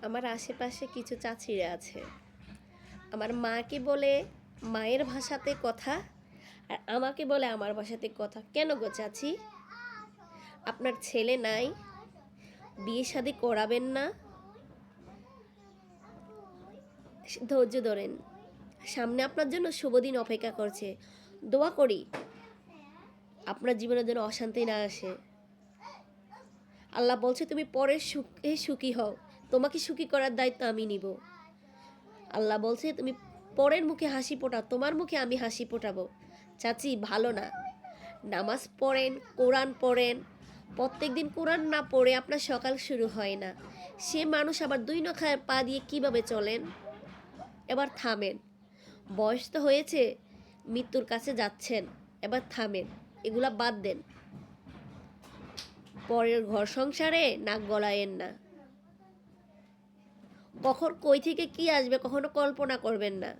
আমার আশেপাশে কিছু চাচিরা আছে। আমার মাকে বলে মায়ের ভাষাতে কথা, আর আমাকে বলে আমার ভাষাতে কথা। কেন গো চাচি? আপনার ছেলে নাই? বিয়ে শাদী করাবেন না? ধৈর্য ধরেন, সামনে আপনার জন্য শুভ দিন অপেক্ষা করছে। দোয়া করি আপনার জীবনের জন্য অশান্তি না আসে। আল্লাহ বলছে তুমি পরের সুখে সুখী হও, তোমাকে সুখী করার দায়িত্ব আমি নিব। আল্লাহ বলছে তুমি পরের মুখে হাসি ফোটাও, তোমার মুখে আমি হাসি ফোটাবো। চাচি ভালো না, নামাজ পড়েন, কোরআন পড়েন। প্রত্যেক দিন কোরআন না পড়ে আপনার সকাল শুরু হয় না। সে মানুষ আবার দুই নখায় পা দিয়ে কিভাবে চলেন? এবার থামেন, বয়স তো হয়েছে, মৃত্যুর কাছে যাচ্ছেন, এবার থামেন, এগুলা বাদ দেন। পরের ঘর সংসারে নাক গলায়েন না। কখন কই থেকে কি আসবে কখনো কল্পনা করবেন না।